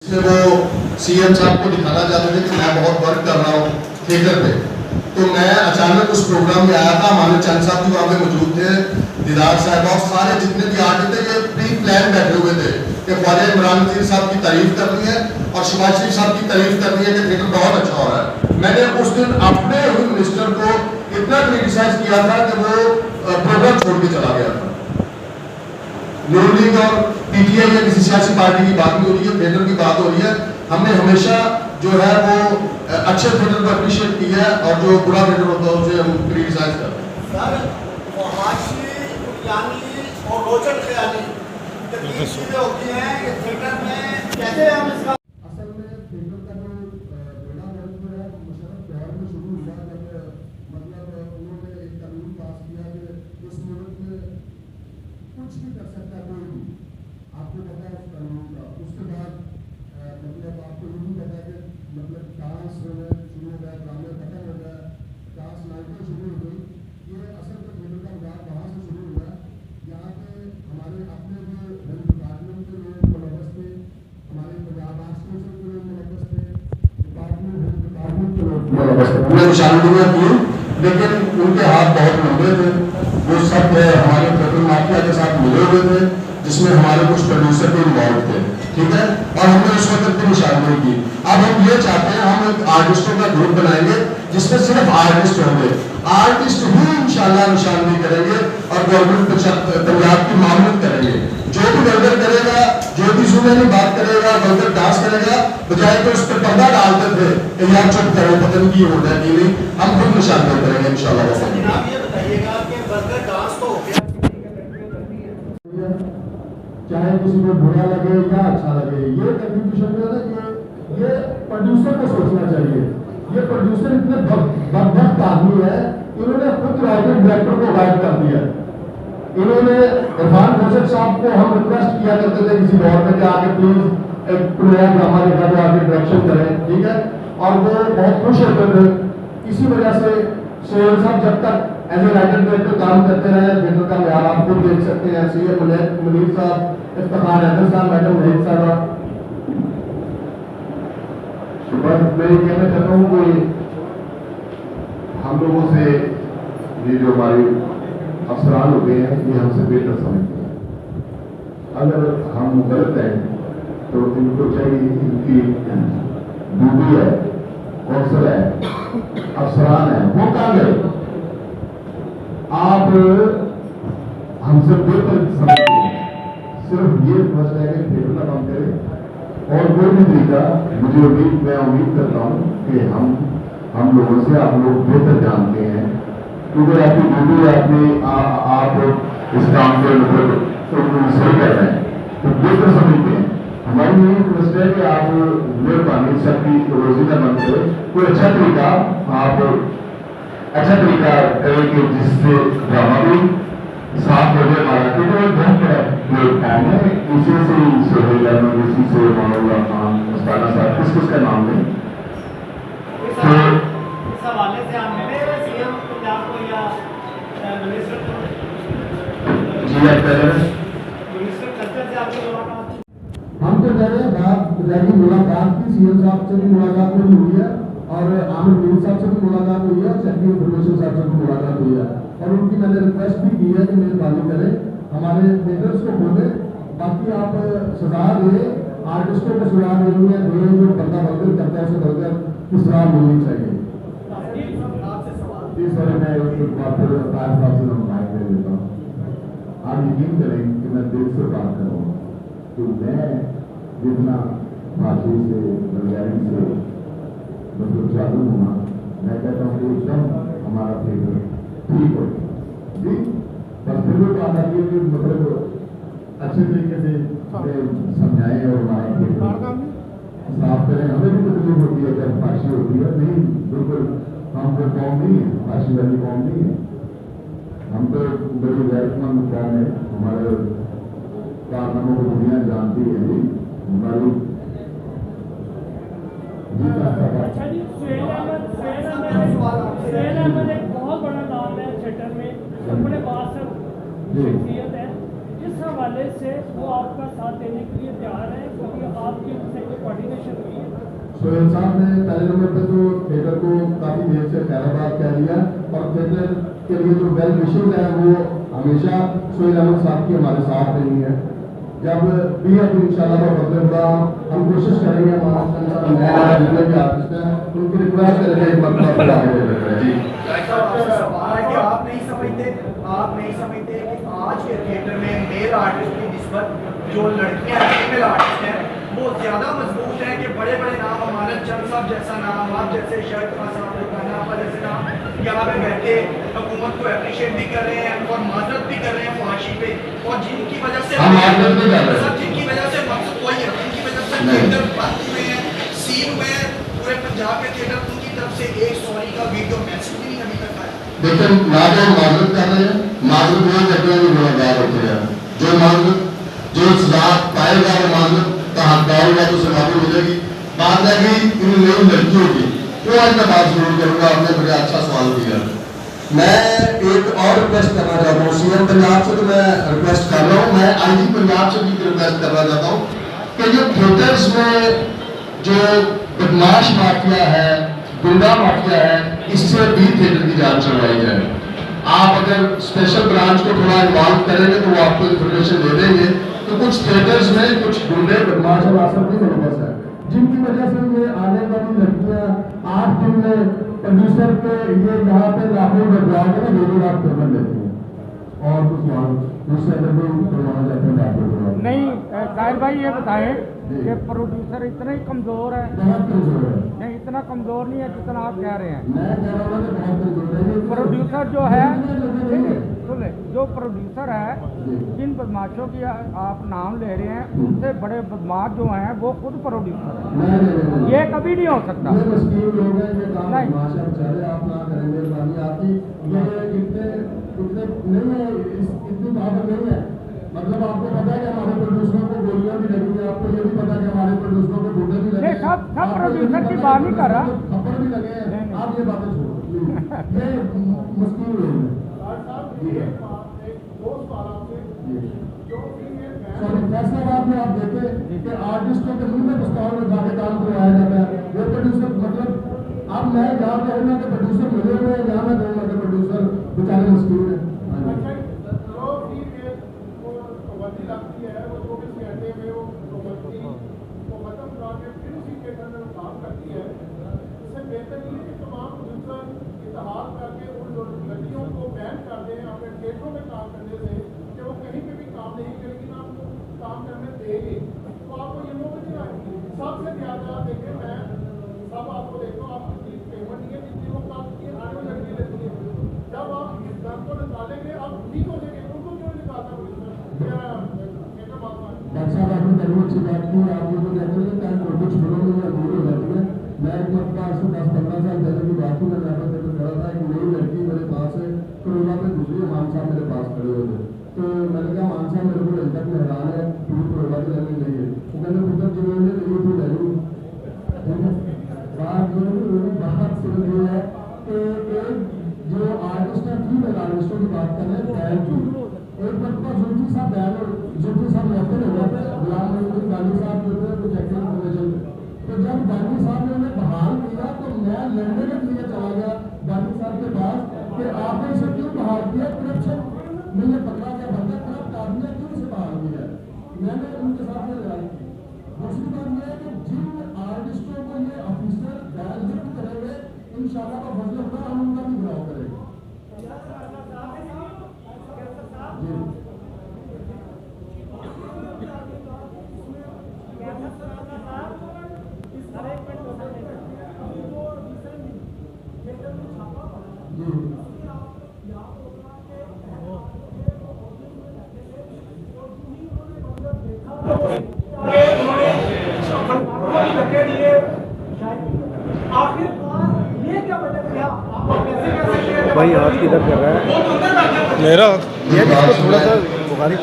वो सीएम साहब को दिखाना चाहते थे कि मैं बहुत वर्क कर रहा हूँ थिएटर पे। तो मैं अचानक उस प्रोग्राम में आया था, हमारे चंद साहब भी वहाँ पे मौजूद थे, दीदार साहब और सारे जितने भी आर्टिस्ट थे ये प्री प्लान बैठे हुए थे कि ख्वाजा इमरान नज़ीर साहब की तारीफ करनी है और शहबाज शरीफ साहब की तारीफ करनी है कि थिएटर बहुत अच्छा हो रहा है। मैंने उस दिन अपने ही मिनिस्टर को इतना क्रिटिसाइज किया था कि वो प्रोग्राम छोड़ के चला गया था। नून लीग और पीटीआई या किसी सियासी पार्टी की बात नहीं हो रही है, थिएटर की बात हो रही है। हमने हमेशा जो है वो अच्छे थिएटर को अप्रिशिएट किया है और जो बुरा थिएटर होता है उसे हम क्रिटिसाइज करते हैं। सर और रोचक ख्याली जब ये चीजें होती हैं कि थिएटर में कैसे हम इसका असल में थिएटर का जो बड़ा वर्ग है मुशर्रफ दौर में शुरू हुआ जब मतलब उन्होंने एक कानून पास किया कि इस मुल्क में कुछ भी कर सकता है कोई भी, आपको पता है उस कानून का। उसके बाद मतलब आपको ये भी पता है कि मतलब डांस होना शुरू हो गया, ड्रामे खत्म हो गया, डांस नाइटें शुरू हो गई। ये असल में थिएटर का विवाद वहाँ से शुरू हुआ। यहाँ पे हमारे अपने जो हेल्थ डिपार्टमेंट के लोग मुलव्वस थे, हमारे पंजाब आर्ट्स काउंसिल के लोग मुलव्वस थे, हेल्थ डिपार्टमेंट के लोग मुलव्वस थे। उन्होंने निशानदेहियाँ की लेकिन उनके हाथ बहुत लंबे थे। वो सब हमारे थिएटर माफिया के साथ मिले हुए थे जिसमें हमारे कुछ प्रोड्यूसर भी इन्वॉल्व थे, ठीक है, और हमने उस वक्त भी निशानदेही की। अब हम ये चाहते हैं हम एक आर्टिस्टों का ग्रुप बनाएंगे जिसमें सिर्फ आर्टिस्ट होंगे, आर्टिस्ट ही इंशाल्लाह निशानदेही करेंगे और गवर्नमेंट पंजाब की मामूल करेंगे। जो भी वर्कर करेगा, जो भी सुनने बात करेगा, वर्कर डांस करेगा, बजाय तो उस पर पर्दा डालते थे कि यार चुप करो पता नहीं की होता है कि नहीं, हम खुद निशानदेही करेंगे इंशाल्लाह। जनाब ये बताइएगा कि वर्कर डांस तो हो गया, चाहे किसी को बुरा लगे या अच्छा लगे, ये कंट्रीब्यूशन जो है ना ये प्रोड्यूसर को सोचना चाहिए। ये प्रोड्यूसर इतने बदबख्त आदमी है, इन्होंने खुद राइटर डायरेक्टर को गायब कर दिया। इन्होंने इरफान खोसक साहब को हम रिक्वेस्ट किया करते थे किसी दौर में कि आगे प्लीज एक प्रोग्राम ड्रामा लिखा तो आगे डायरेक्शन करें, ठीक है, और वो बहुत खुश होते थे। इसी वजह से सोहेल साहब जब तक एज ए राइटर डायरेक्टर काम करते रहे, थिएटर का मैार आप खुद देख सकते हैं, सीए मुनीर साहब, इफ्तिखार हैदर साहब, मैडम वहीद साहब। बस मैं ये कहना चाहता हूँ कि हम लोगों से ये जो हमारे अफसरान होते हैं ये हमसे बेहतर समझते हैं। अगर हम गलत हैं तो इनको चाहिए, इनकी ड्यूटी है, कौंसल है, अफसरान है, वो काम है। आप हमसे बेहतर समझते हैं, सिर्फ ये समझ है कि थिएटर का काम करें और कोई भी तरीका। मुझे मैं उम्मीद करता हूँ कि हम लोगों से आप लोग बेहतर जानते हैं, क्योंकि आपकी ड्यूटी है, आप इस काम के मतलब सही कर रहे हैं तो बेहतर समझते हैं। हमारी यही रिक्वेस्ट है कि आप मेहरबानी सबकी रोजी का बंद करें, कोई अच्छा तरीका करें कि जिससे ड्रामा भी साफ हो जाए हमारा, क्योंकि बहुत बड़ा प्लेटफॉर्म है। इसी से सोहेल अहमद, इसी से मौलाना खान, मुस्ताना साहब, किस का नाम लें तो इस हवाले से आप मिले सीएम पंजाब को या मिनिस्टर को? जी मिनिस्टर कल्चर से आपकी मुलाकात? हम तो कह रहे हैं बात रही मुलाकात की, सीएम साहब से भी मुलाकात नहीं हुई है और आमिर मीर साहब से भी मुलाकात हुई है और सेक्रेटरी इन्फॉर्मेशन साहब से भी मुलाकात हुई है और उनकी मैंने रिक्वेस्ट भी की है कि मेहरबानी करें हमारे थिएटर्स को खोलें। बाकी आप सजा दें, आर्टिस्टों को सजा देनी है, जो बंदा वर्कर करता है उसे वर्कर की सजा मिलनी चाहिए। इस बारे में एक बार फिर ताज साहब से मैं बात कर देता हूँ। आप यकीन करें कि मैं दिल से बात कर रहा हूँ कि मैं जितना भाषी से बंगाली से मतलब चालू हुआ, मैं कहता हूँ कि एकदम हमारा थिएटर ठीक हो जी। बस फिर भी बात आती है कि मतलब अच्छे तरीके से समझाएं और हमारा थिएटर साफ करें। हमें भी तकलीफ होती है जब भाषी होती है, नहीं बिल्कुल हम कोई कौम नहीं है, भाषी वाली कौम नहीं है, हम तो बड़ी गैरतमंद कौम है। हमारे कारनामों को दुनिया जानती है जी, हमारी अच्छा जी, सोहेल अहमद एक बहुत बड़ा नाम है थिएटर में, अपने पास शख्सियत है, इस हवाले से वो आपका साथ देने के लिए तैयार है क्योंकि आपकी उनसे कोई सोहेल साहब ने पहले नंबर पर तो थिएटर को काफ़ी देर से खैराबाद कह दिया और थिएटर के लिए जो वेल विशेज है वो हमेशा सोहेल अहमद साहब की हमारे साथ रही है। जब भी अब इंशाल्लाह होगा हम कोशिश करेंगे हमारे जितने भी आर्टिस्ट हैं उनकी रिक्वेस्ट करेंगे एक मतलब जी। आप नहीं समझते कि आज के थिएटर में मेल आर्टिस्ट की निस्बत जो लड़कियां फीमेल आर्टिस्ट हैं वो ज़्यादा मजबूत है कि बड़े बड़े नाम हमारे चंद साहब जैसा नाम, आप जैसे शर्ट खान साहब आपका जैसे नाम यहाँ पे बैठे हुकूमत को अप्रिशिएट भी कर रहे हैं और माजरत भी कर रहे हैं फहाशी पे, और जिनकी वजह से जिनकी वजह से मकसद वही है, जिनकी वजह से थिएटर बंद हुए हैं, सील हुए हैं पूरे पंजाब के थिएटर, उनकी तरफ से एक सॉरी का वीडियो मैसेज भी नहीं अभी तक आया। देखिए ना तो माजरत कर रहे हैं, माजरत वो करते हैं जो गुनहगार होते हैं, जो माजरत जो सजा पाएगा वो माजरत का हकदार होगा तो उसे माफी मिलेगी। बात है कि इन नई लड़कियों की वो आज मैं बात जरूर करूँगा, आपने बड़ा अच्छा सवाल किया। मैं एक और रिक्वेस्ट करना चाहता हूँ सीएम पंजाब से, तो मैं रिक्वेस्ट कर रहा हूँ, मैं आईजी पंजाब से भी रिक्वेस्ट करना चाहता हूँ कि जो थिएटर्स में जो बदमाश माफिया है, गुंडा माफिया है, इससे भी थिएटर की जांच करवाई जाए। आप अगर स्पेशल ब्रांच को थोड़ा इन्वॉल्व करेंगे तो वो आपको इन्फॉर्मेशन दे देंगे। तो कुछ थिएटर्स में कुछ गुंडे बदमाश और आसक्ति बदमाश है जिनकी वजह से ये आने वाली लड़कियां 8 दिन में प्रोड्यूसर के ये यहाँ पे लाखों बदलाव के ना 2 लाख पेमेंट देती है और कुछ उससे अगर कोई करवाना चाहते हैं लाखों नहीं साहिर भाई ये बताएं कि प्रोड्यूसर इतना ही कमजोर है? बहुत कमजोर है। नहीं इतना कमजोर नहीं है जितना आप कह रहे हैं। मैं कह रहा हूँ बहुत कमजोर है। प्रोड्यूसर जो है सुने, जो प्रोड्यूसर है जिन बदमाशों की आप नाम ले रहे हैं उनसे बड़े बदमाश जो हैं वो खुद प्रोड्यूसर है, ये कभी नहीं हो सकता। ये मस्कीन लोग हैं, ये काम तमाशा बेचारे आप ना करेंगे, पानी आपकी ये इतने नहीं है, इतनी बात नहीं है। मतलब आपको पता है कि हमारे प्रोड्यूसरों को गोलियां भी लगी है, आपको ये भी पता है कि हमारे प्रोड्यूसरों को बूटे भी लगे हैं, सब प्रोड्यूसर की बात नहीं कर रहा, थप्पड़ भी लगे हैं। आप ये बातें छोड़ो, ये मस्कीन लोग हैं। फैसलाबाद में आप देखें कि आर्टिस्टों के मुंह में पिस्तौल लगा के काम करवाया जाता है। वो प्रोड्यूसर मतलब अब मैं जहाँ कहूँगा कि प्रोड्यूसर मिले हुए हैं, जहाँ मैं कहूँगा कि प्रोड्यूसर बेचारे मस्कीन है। लगती है वो 24 घंटे में वो खत्म करा के फिर उसी थिएटर में काम करती है। इससे बेहतर ये है कि तमाम प्रोड्यूसर इत्तेहाद करके उन लड़कियों को बैन कर दें अपने थिएटरों में काम करने से कि वो कहीं पे भी काम नहीं करेगी, ना आपको काम करने देगी, तो आपको ये मौका नहीं आएगी। सबसे ज़्यादा देखें, मैं सब आपको देखता हूँ, आप कितनी पेमेंट नहीं है जितनी वो काम की आने वाली लड़की लेती है। जब आप इस दर को निकालेंगे आप ठीक हो जाएंगे, उनको क्यों निकालता प्रोड्यूसर? साहब आपने पहले अच्छी बात की, आप ये तो कहते हैं टाइम कुछ दिनों में दूर हो जाती है। मैं एक मरतबा आज से 10-15 साल पहले की बात हूँ, मैं यहाँ पर खड़ा था, एक नई लड़की मेरे पास है, कोरोना में दूसरी मान साहब मेरे पास खड़े हुए थे, तो मैंने कहा मान साहब मेरे को अभी तक में हैरान है, पूरी कोरोना की लेने नहीं है। वो मैंने पुत्र जिन्होंने लिए थी ले लूँ बात सुन रही है कि जो आर्टिस्ट है फीमेल आर्टिस्टों की बात कर रहे हैं बैन की। एक मरतबा जुल्फी साहब बैन जुल्फी साहब महफिल हो गया था, गुलाम मोहम्मद गांधी साहब जो थे कुछ एक्टिंग कमीशन में, तो जब गांधी साहब ने उन्हें बहाल किया तो मैं लड़ने के लिए चला गया गांधी साहब के पास कि आपने इसे क्यों बहाल किया, करप्शन मैंने पकड़ा गया बंदा करप्ट आदमी है, क्यों इसे बहाल किया। मैंने उनके साथ में लड़ाई की। दूसरी बात यह है कि जिन आर्टिस्टों को ये ऑफिसर बैन लिफ्ट करेंगे इंशाल्लाह का फजल होगा, हम उनका भी घिराव करेंगे। भाई हाथ किधर कर रहा है मेरा, ये इसको थोड़ा सा बुखारी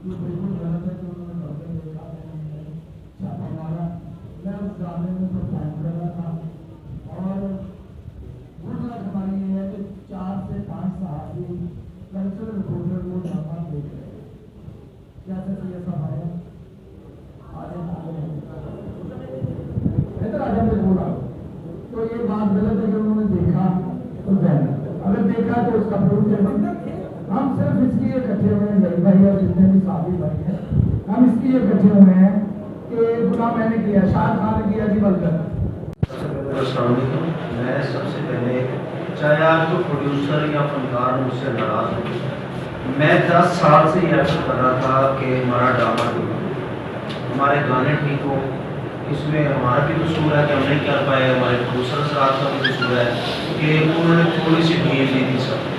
ये बिल्कुल गलत है कि उन्होंने छापा मारा नेचुरल रिपोर्टर वो ड्रामा देख रहे हैं क्या सच ये सब है इधर आजा मैं बोल रहा हूँ तो ये बात गलत है कि उन्होंने देखा तो अगर देखा तो उसका प्रूफ है हम सिर्फ इसलिए इकट्ठे हुए हैं जय भाई और जितने भी साथी भाई हैं हम इसलिए इकट्ठे हुए हैं कि गुनाह मैंने किया शाह खान ने किया जी बलकर मैं सबसे पहले चाहे आज तो प्रोड्यूसर या फनकार मुझसे नाराज हो मैं 10 साल से ये अर्ज कर रहा था कि हमारा ड्रामा ठीक हो हमारे गाने ठीक हो इसमें हमारा भी कसूर है कि हम नहीं कर पाए हमारे प्रोड्यूसर सराज का भी कसूर है कि उन्होंने थोड़ी सी ढील दी थी सब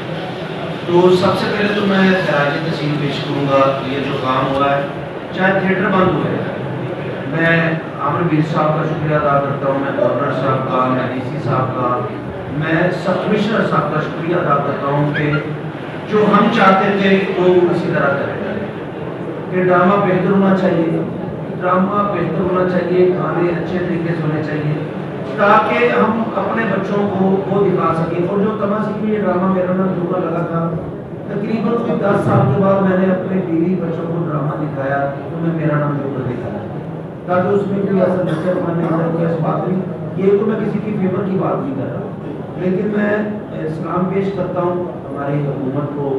तो सबसे पहले तो मैं खराज तहसीन पेश करूँगा ये जो काम हुआ है चाहे थिएटर बंद हुए मैं आमिर वीर साहब का शुक्रिया अदा करता हूँ मैं गवर्नर साहब का मैं DC साहब का मैं सब कमिश्नर साहब का शुक्रिया अदा करता हूँ कि जो हम चाहते थे वो इसी तरह करें कि ड्रामा बेहतर होना चाहिए गाने अच्छे तरीके से होने चाहिए ताकि हम अपने बच्चों को वो दिखा सकें और जो तमाशा ये ड्रामा मेरा नाम धोखा लगा था तकरीबन 10 साल के बाद मैंने अपने बीवी बच्चों को ड्रामा दिखाया तो मैं मेरा नाम धोखा दिखाया ताकि उसमें कोई ऐसा नजर नहीं था कोई ऐसी बात नहीं ये तो मैं किसी की फेवर की बात नहीं कर रहा लेकिन मैं सलाम पेश करता हूँ हमारी हुकूमत को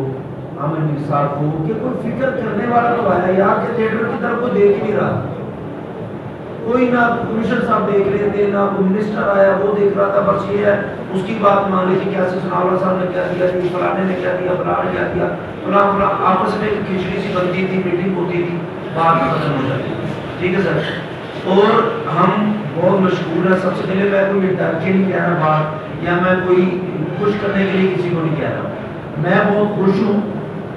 आमिर वीर साहब को कि कोई फिक्र करने वाला तो आया यहाँ के थिएटर की तरफ कोई देख ही नहीं रहा कोई ना कमिश्नर साहब देख रहे थे ना कोई मिनिस्टर आया वो देख रहा था बस ये है उसकी बात मान ली थी कैसे सुनावला साहब ने क्या दिया थी फलाने ने क्या दिया फलाने क्या दिया फला आपस में खिचड़ी सी बनती थी मीटिंग होती थी बात खत्म हो जाती ठीक है सर और हम बहुत मशहूर है सबसे पहले मैं कोई डर के नहीं कह रहा बात या मैं कोई खुश करने के लिए किसी को नहीं कह रहा मैं बहुत खुश हूँ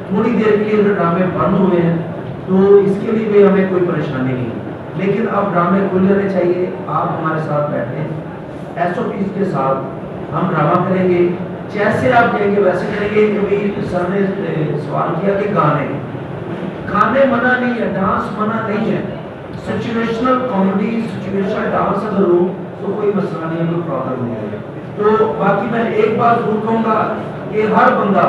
थोड़ी देर के लिए ड्रामे बंद हुए हैं तो इसके लिए भी हमें कोई परेशानी नहीं है लेकिन अब ड्रामे खुल जाने चाहिए आप हमारे साथ बैठे SOPs के साथ हम ड्रामा करेंगे जैसे आप कहेंगे वैसे करेंगे क्योंकि सर ने सवाल किया कि गाने मना नहीं है डांस मना नहीं है सिचुएशनल कॉमेडी सिचुएशनल डांस अगर हो तो कोई मसला नहीं है कोई प्रॉब्लम नहीं है तो बाकी मैं एक बात जरूर कहूँगा कि हर बंदा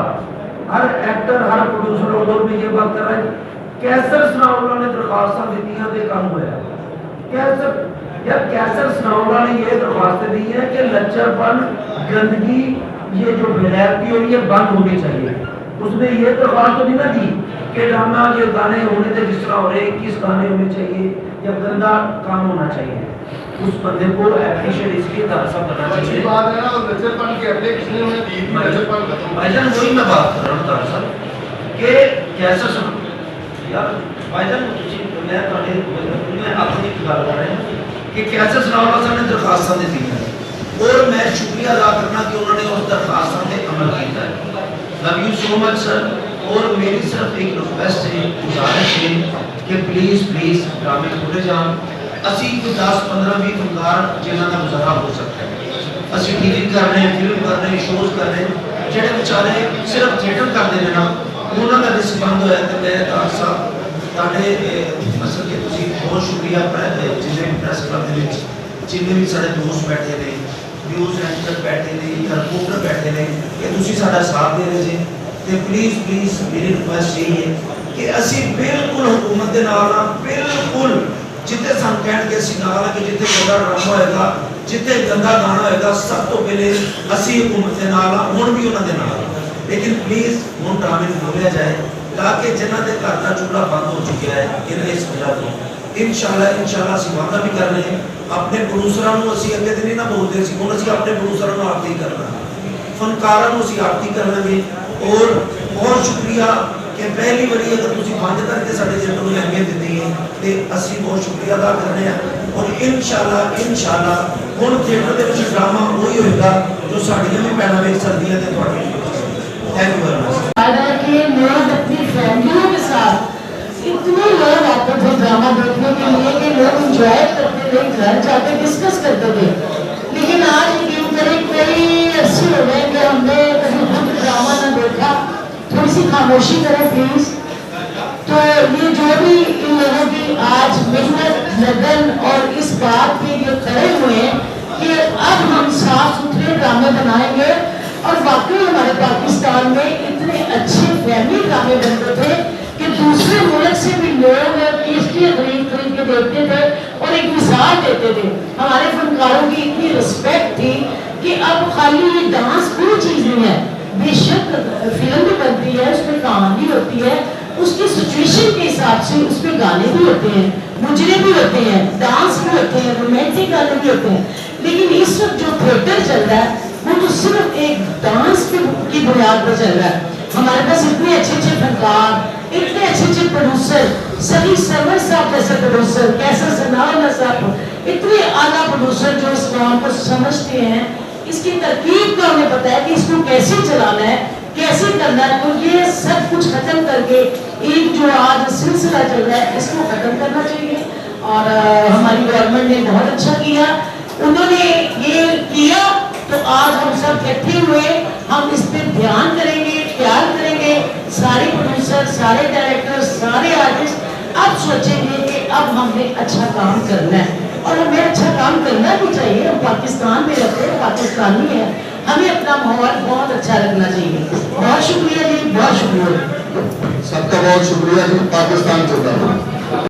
हर एक्टर हर प्रोड्यूसर और में ये बात कर रहा है कैसर सनावला ने दरखास्तां दित्तियां ते काम होया कैसर सनावला ने ये दरखास्तें दी है कि लच्चरपन गंदगी ये जो बेगैरती हो रही है बंद होनी चाहिए उसने ये दरखास्त तो नहीं ना दी कि ड्रामा ये गाने होने थे जिस तरह हो रहे किस गाने होने चाहिए या गंदा काम होना चाहिए उस बंदे को एप्रिशिएट इसलिए दरसा करना चाहिए बात है ना लच्चरपन के अध्यक्ष ने उन्हें दी थी लच्चरपन भाईजान वही मैं बात कर रहा हूँ दरअसल कि कैसा यार भाईजान मैं अपनी गल कर रहा हूँ कि कैसे सनावला साहब ने दरखास्तां दी है और मैं शुक्रिया अदा करना कि उन्होंने उस दरखास्तां पे अमल किया है love you so much sir और मेरी सिर्फ एक रिक्वेस्ट है गुजारिश है कि प्लीज़ ड्रामे खुले जान असी कोई 10-15-20 फनकार जिन्हां दा गुजारा हो सकता है असी TV कर रहे हैं फिल्म कर रहे हैं शोज कर रहे हैं ਜਿਹੜੇ ਵਿਚਾਰੇ ਸਿਰਫ ਥੀਏਟਰ ਕਰਦੇ ਨੇ ਨਾ ਉਹਨਾਂ ਦਾ ਰਿਸਕ ਬੰਦ ਹੋਇਆ ਤੇ ਮੈਂ ਤਾਂ ਤੁਹਾਡੇ ਅਸਲ ਕਿ ਤੁਸੀਂ ਬਹੁਤ ਸ਼ੁਕਰੀਆ ਜਿੰਨੇ ਪ੍ਰੈਸ ਕਲੱਬ ਦੇ ਵਿੱਚ ਜਿੰਨੇ ਵੀ ਸਾਡੇ ਦੋਸਤ ਬੈਠੇ ਨੇ ਨਿਊਜ਼ ਐਂਕਰ ਬੈਠੇ ਨੇ ਜਾਂ ਰਿਪੋਰਟਰ ਬੈਠੇ ਨੇ ਕਿ ਤੁਸੀਂ ਸਾਡਾ ਸਾਥ ਦੇ ਰਹੇ ਜੀ ਤੇ ਪਲੀਜ਼ ਮੇਰੀ ਰਿਕੁਐਸਟ ਇਹ ਹੈ ਕਿ ਅਸੀਂ ਬਿਲਕੁਲ ਹਕੂਮਤ ਦੇ ਨਾਲ ਆ ਬਿਲਕੁਲ ਜਿੱਥੇ ਸਾਨੂੰ ਕਹਿਣਗੇ ਅਸੀਂ ਨਾਲ ਆ ਕਿ ਜਿੱਥੇ ਗੰਦਾ ਡਰਾਮਾ ਹੋਏਗਾ जिथे गंदा गाना होगा सब तो पहले असी हुकूमत के नाल हुण भी उन्हां दे नाल लेकिन प्लीज़ हुण ड्रामे नूं खोलिया जाए ताकि जिन्हां दे घर दा चूल्हा बंद हो चुका है इन्हां इस वजह तो इंशाअल्लाह असी वादा भी कर रहे हैं अपने प्रोड्यूसरां नूं असी अगे ते नहीं ना बोलते सी हुण असी अपने प्रोड्यूसरां नूं आरती करना फनकारां नूं असी आरती करनांगे और बहुत शुक्रिया कि पहली बारी अगर तुसीं बंद करके साडे थिएटर नूं अहमियत दित्ती है ते असी बहुत शुक्रिया अदा कर रहे हैं और इंशाअल्लाह ਹੁਣ थिएटर ਦੇ ਵਿੱਚ ड्रामा वही होगा जो साड़ियां भी पैदा वेख सकदियां ते तुहाडी थैंक यू वेरी मच फायदा कि मैं अपनी फैमिली के साथ इतने लोग आते थे ड्रामा देखने के लिए कि लोग एंजॉय करते थे घर जाके डिस्कस करते थे लेकिन आज यकीन करें कई ऐसे हो गए कि हमने कभी खुद ड्रामा ना देखा थोड़ी सी खामोशी करें प्लीज तो ये जो भी इन लोगों की आज मेहनत लगन और इस बात के लिए खड़े हुए हैं कि अब हम साफ सुथरे ड्रामे बनाएंगे और वाकई हमारे पाकिस्तान में इतने अच्छे फैमिली ड्रामे बनते थे कि दूसरे मुल्क से भी लोग इसलिए खरीद के देखते थे और एक मिसाल देते थे। हमारे फनकारों की इतनी रिस्पेक्ट थी कि अब खाली ये डांस कोई चीज़ नहीं है, बेशक फिल्म भी बनती है, उसमें कहानी होती है, उसकी सिचुएशन के हिसाब से उसमें गाने भी होते हैं, मुजरे भी होते हैं, डांस भी होते हैं, रोमांटिक गाने भी होते हैं। लेकिन इस वक्त जो थिएटर चल रहा है वो तो सिर्फ एक डांस की बुनियाद पर चल रहा है। हमारे पास इतने अच्छे अच्छे फनकार, इतने अच्छे अच्छे प्रोड्यूसर, सभी सरवर साहब जैसे प्रोड्यूसर, कैसा सनाउल्लाह साहब, इतने आला प्रोड्यूसर जो इस काम को समझते हैं, इसकी तरकीब का उन्हें पता है कि इसको कैसे चलाना है, कैसे करना है। तो ये सब कुछ खत्म करके एक जो आज सिलसिला चल रहा है इसको खत्म करना चाहिए। और हमारी गवर्नमेंट ने बहुत अच्छा किया, उन्होंने ये किया तो आज हम सब इकट्ठे हुए, हम इस पर ध्यान करेंगे, ख्याल करेंगे। सारे प्रोड्यूसर, सारे डायरेक्टर, सारे आर्टिस्ट अब सोचेंगे कि अब हमने अच्छा काम करना है और हमें अच्छा काम करना भी चाहिए। हम पाकिस्तान में रहते हैं, पाकिस्तानी है, हमें अपना माहौल बहुत अच्छा रखना चाहिए। बहुत शुक्रिया जी, बहुत शुक्रिया। सबका बहुत शुक्रिया जी। पाकिस्तान जिंदाबाद।